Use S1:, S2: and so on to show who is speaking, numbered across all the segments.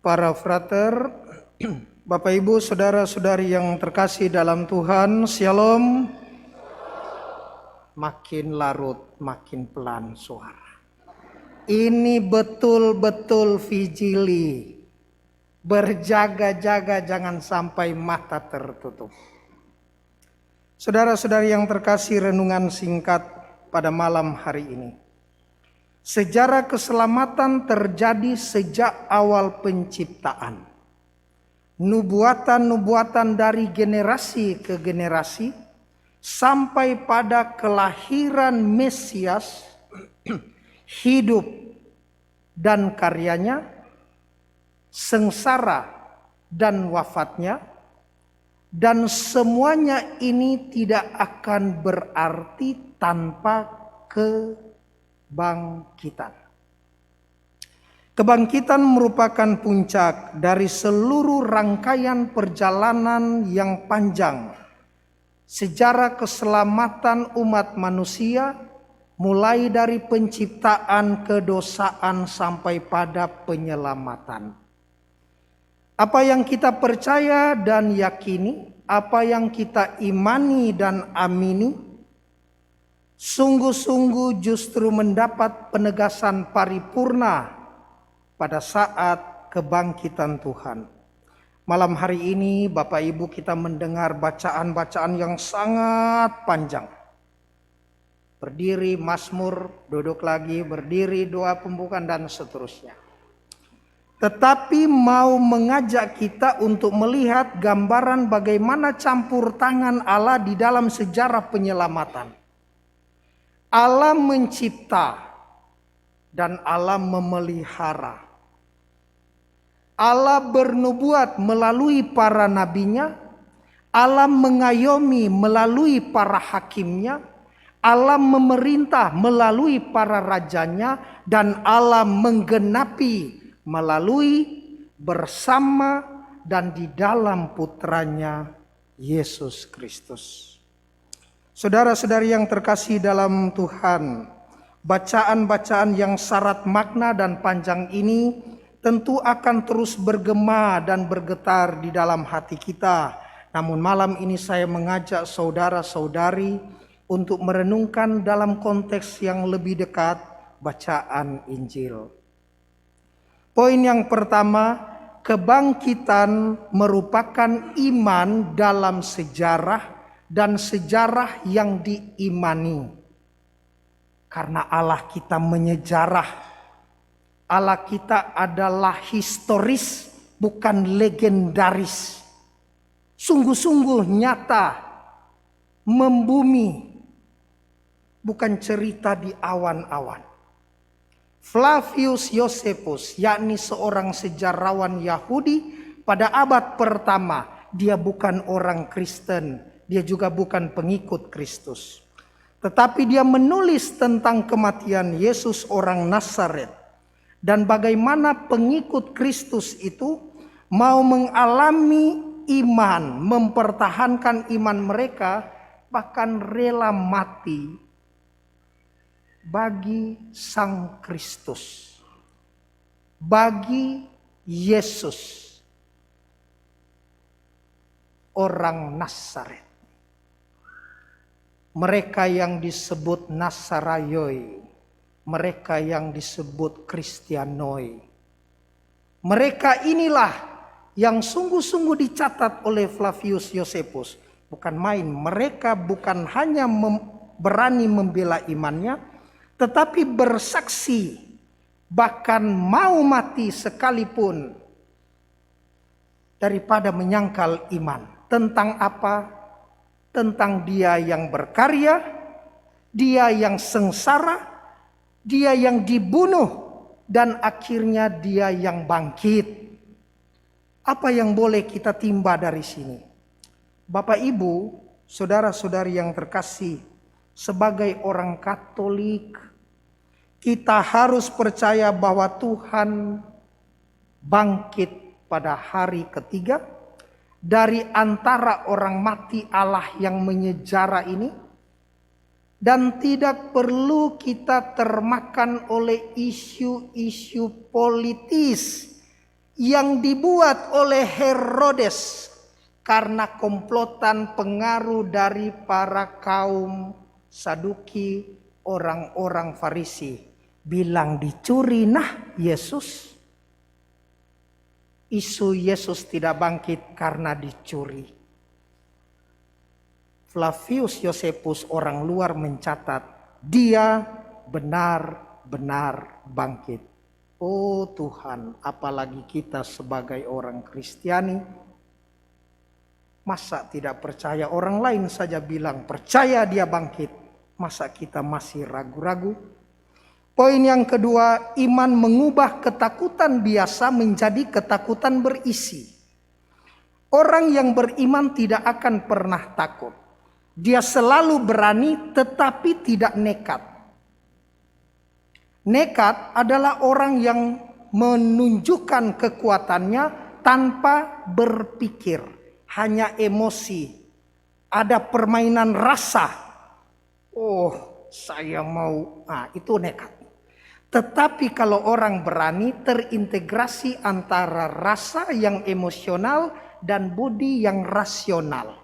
S1: Para frater, Bapak Ibu, saudara-saudari yang terkasih dalam Tuhan, Shalom. Makin larut, makin pelan suara. Ini betul-betul vigili. Berjaga-jaga jangan sampai mata tertutup. Saudara-saudari yang terkasih, renungan singkat pada malam hari ini. Sejarah keselamatan terjadi sejak awal penciptaan. Nubuatan-nubuatan dari generasi ke generasi sampai pada kelahiran Mesias, hidup dan karyanya, sengsara dan wafatnya, dan semuanya ini tidak akan berarti tanpa kebangkitan. Kebangkitan merupakan puncak dari seluruh rangkaian perjalanan yang panjang sejarah keselamatan umat manusia, mulai dari penciptaan, kedosaan sampai pada penyelamatan. Apa yang kita percaya dan yakini, apa yang kita imani dan amini, sungguh-sungguh justru mendapat penegasan paripurna pada saat kebangkitan Tuhan. Malam hari ini Bapak Ibu kita mendengar bacaan-bacaan yang sangat panjang. Berdiri Mazmur, duduk lagi, berdiri doa pembukaan dan seterusnya. Tetapi mau mengajak kita untuk melihat gambaran bagaimana campur tangan Allah di dalam sejarah penyelamatan. Allah mencipta dan Allah memelihara. Allah bernubuat melalui para nabinya, Allah mengayomi melalui para hakimnya, Allah memerintah melalui para rajanya, dan Allah menggenapi melalui, bersama, dan di dalam putranya Yesus Kristus. Saudara-saudari yang terkasih dalam Tuhan, bacaan-bacaan yang syarat makna dan panjang ini tentu akan terus bergema dan bergetar di dalam hati kita. Namun malam ini saya mengajak saudara-saudari untuk merenungkan dalam konteks yang lebih dekat bacaan Injil. Poin yang pertama, kebangkitan merupakan iman dalam sejarah dan sejarah yang diimani. Karena Allah kita menyejarah. Allah kita adalah historis, bukan legendaris. Sungguh-sungguh nyata, membumi, bukan cerita di awan-awan. Flavius Josephus, yakni seorang sejarawan Yahudi pada abad pertama, dia bukan orang Kristen, dia juga bukan pengikut Kristus. Tetapi dia menulis tentang kematian Yesus orang Nazaret. Dan bagaimana pengikut Kristus itu mau mengalami iman, mempertahankan iman mereka, bahkan rela mati bagi Sang Kristus, bagi Yesus, orang Nazaret. Mereka yang disebut Nasarayoi, mereka yang disebut Kristianoi. Mereka inilah yang sungguh-sungguh dicatat oleh Flavius Josephus. Bukan main, mereka bukan hanya berani membela imannya, tetapi bersaksi, bahkan mau mati sekalipun daripada menyangkal iman. Tentang apa? Tentang dia yang berkarya, dia yang sengsara, dia yang dibunuh, dan akhirnya dia yang bangkit. Apa yang boleh kita timba dari sini? Bapak Ibu, saudara-saudari yang terkasih, sebagai orang Katolik, kita harus percaya bahwa Tuhan bangkit pada hari ketiga dari antara orang mati Allah yang menyejarah ini. Dan tidak perlu kita termakan oleh isu-isu politis yang dibuat oleh Herodes karena komplotan pengaruh dari para kaum Saduki, orang-orang Farisi. Bilang dicuri, nah Yesus. Isu Yesus tidak bangkit karena dicuri. Flavius Josephus orang luar mencatat, dia benar-benar bangkit. Oh Tuhan, apalagi kita sebagai orang Kristiani, masa tidak percaya? Orang lain saja bilang percaya dia bangkit, masa kita masih ragu-ragu? Poin yang kedua, iman mengubah ketakutan biasa menjadi ketakutan berisi. Orang yang beriman tidak akan pernah takut. Dia selalu berani tetapi tidak nekat. Nekat adalah orang yang menunjukkan kekuatannya tanpa berpikir, hanya emosi. Ada permainan rasa. Oh, saya mau, itu nekat. Tetapi kalau orang berani terintegrasi antara rasa yang emosional dan budi yang rasional,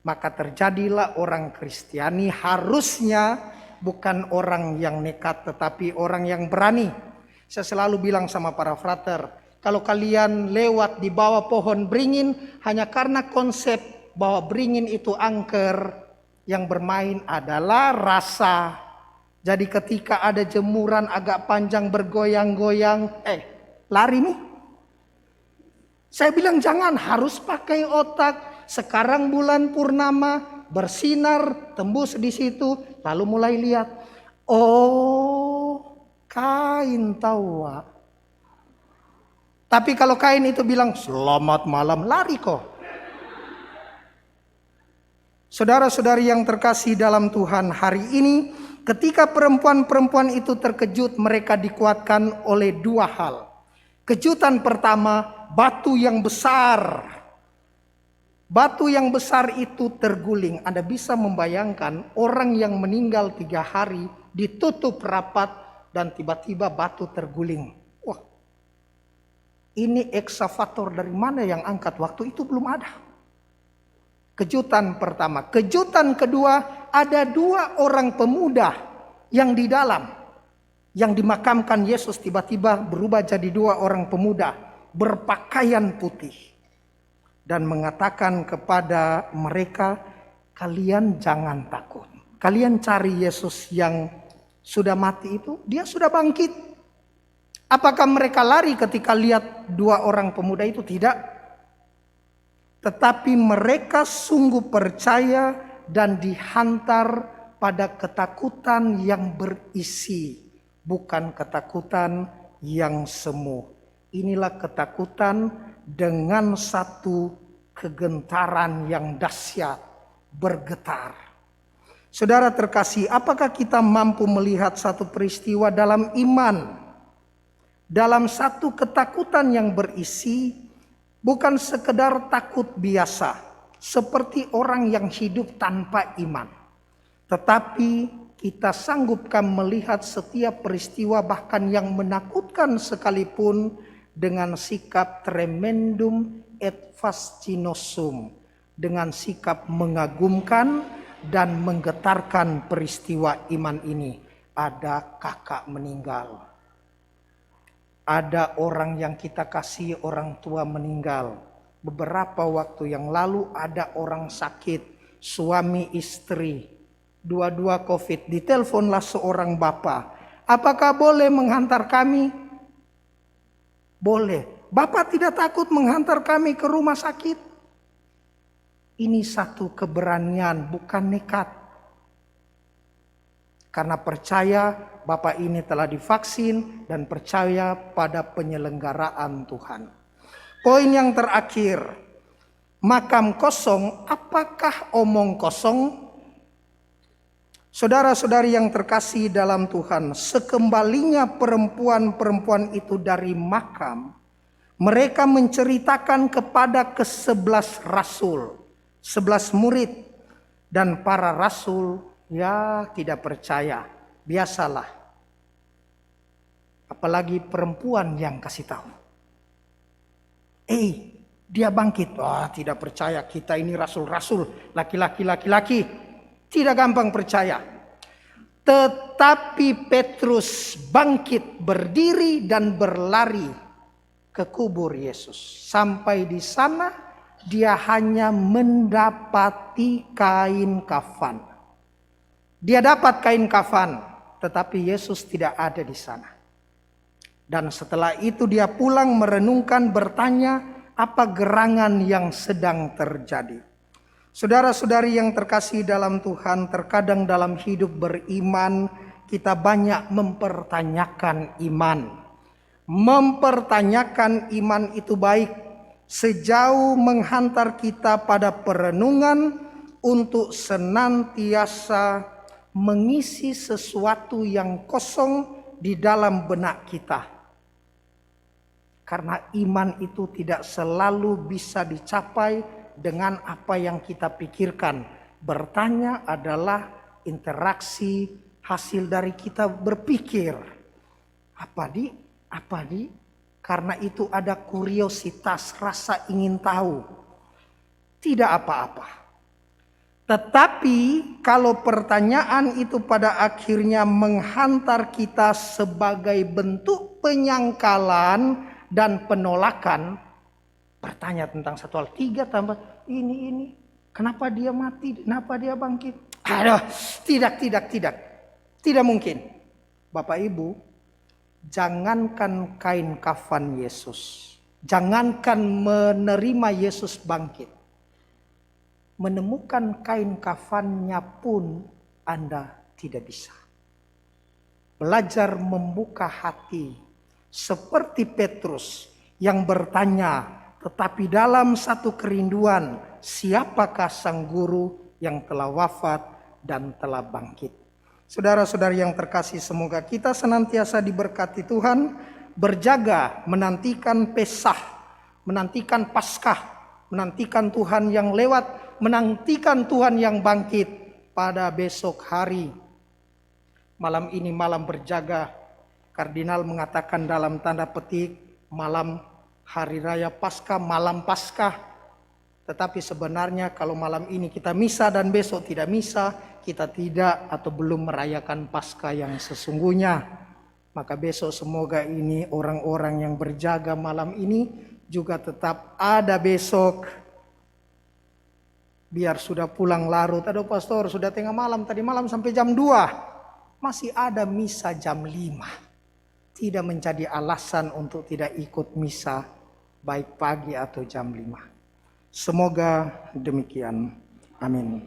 S1: maka terjadilah orang Kristiani harusnya bukan orang yang nekat tetapi orang yang berani. Saya selalu bilang sama para frater, kalau kalian lewat di bawah pohon beringin hanya karena konsep bahwa beringin itu angker, yang bermain adalah rasa. Jadi ketika ada jemuran agak panjang bergoyang-goyang, lari nih. Saya bilang jangan, harus pakai otak. Sekarang bulan purnama, bersinar, tembus di situ, lalu mulai lihat. Oh, kain tawa. Tapi kalau kain itu bilang selamat malam, lari kok. Saudara-saudari yang terkasih dalam Tuhan, hari ini ketika perempuan-perempuan itu terkejut, mereka dikuatkan oleh dua hal. Kejutan pertama, batu yang besar. Batu yang besar itu terguling. Anda bisa membayangkan orang yang meninggal 3 hari ditutup rapat dan tiba-tiba batu terguling. Wah, ini eksavator dari mana yang angkat? Waktu itu belum ada. Kejutan pertama. Kejutan kedua, ada 2 orang pemuda yang di dalam. Yang dimakamkan Yesus tiba-tiba berubah jadi 2 orang pemuda berpakaian putih. Dan mengatakan kepada mereka, kalian jangan takut. Kalian cari Yesus yang sudah mati itu, dia sudah bangkit. Apakah mereka lari ketika lihat 2 orang pemuda itu? Tidak. Tetapi mereka sungguh percaya dan dihantar pada ketakutan yang berisi, bukan ketakutan yang semu. Inilah ketakutan dengan satu kegentaran yang dahsyat, bergetar. Saudara terkasih, apakah kita mampu melihat satu peristiwa dalam iman, dalam satu ketakutan yang berisi, bukan sekedar takut biasa, seperti orang yang hidup tanpa iman. Tetapi kita sanggupkan melihat setiap peristiwa bahkan yang menakutkan sekalipun dengan sikap tremendum et fascinosum. Dengan sikap mengagumkan dan menggetarkan peristiwa iman ini. Ada kakak meninggal. Ada orang yang kita kasih, orang tua meninggal. Beberapa waktu yang lalu ada orang sakit, suami istri, dua-dua COVID. Diteleponlah seorang bapak. Apakah boleh menghantar kami? Boleh. Bapak tidak takut menghantar kami ke rumah sakit? Ini satu keberanian, bukan nekat. Karena percaya Bapak ini telah divaksin dan percaya pada penyelenggaraan Tuhan. Poin yang terakhir, makam kosong, apakah omong kosong? Saudara-saudari yang terkasih dalam Tuhan, sekembalinya perempuan-perempuan itu dari makam, mereka menceritakan kepada ke-11 rasul, 11 murid, dan para rasul ya tidak percaya. Biasalah. Apalagi perempuan yang kasih tahu. Dia bangkit. Tidak percaya, kita ini rasul-rasul, laki-laki. Tidak gampang percaya. Tetapi Petrus bangkit, berdiri dan berlari ke kubur Yesus. Sampai di sana dia hanya mendapati kain kafan. Dia dapat kain kafan, tetapi Yesus tidak ada di sana. Dan setelah itu dia pulang merenungkan, bertanya apa gerangan yang sedang terjadi. Saudara-saudari yang terkasih dalam Tuhan, terkadang dalam hidup beriman kita banyak mempertanyakan iman. Mempertanyakan iman itu baik sejauh menghantar kita pada perenungan untuk senantiasa mengisi sesuatu yang kosong di dalam benak kita. Karena iman itu tidak selalu bisa dicapai dengan apa yang kita pikirkan. Bertanya adalah interaksi hasil dari kita berpikir. Apa di? Karena itu ada kuriositas, rasa ingin tahu. Tidak apa-apa. Tetapi kalau pertanyaan itu pada akhirnya menghantar kita sebagai bentuk penyangkalan dan penolakan, bertanya tentang satu hal, 3 tambah ini, kenapa dia mati, kenapa dia bangkit? Tidak mungkin. Bapak Ibu, jangankan kain kafan Yesus, jangankan menerima Yesus bangkit, menemukan kain kafannya pun Anda tidak bisa. Belajar membuka hati seperti Petrus yang bertanya, tetapi dalam satu kerinduan, siapakah sang guru yang telah wafat dan telah bangkit. Saudara-saudari yang terkasih, semoga kita senantiasa diberkati Tuhan, berjaga menantikan Pesah, menantikan Paskah, menantikan Tuhan yang lewat, menantikan Tuhan yang bangkit pada besok hari. Malam ini malam berjaga, kardinal mengatakan dalam tanda petik malam Hari Raya Paskah, malam Paskah. Tetapi sebenarnya kalau malam ini kita misa dan besok tidak misa, kita tidak atau belum merayakan Paskah yang sesungguhnya. Maka besok semoga ini orang-orang yang berjaga malam ini juga tetap ada besok. Biar sudah pulang larut, aduh pastor sudah tengah malam, tadi malam sampai jam 2. Masih ada misa jam 5. Tidak menjadi alasan untuk tidak ikut misa baik pagi atau jam 5. Semoga demikian. Amin.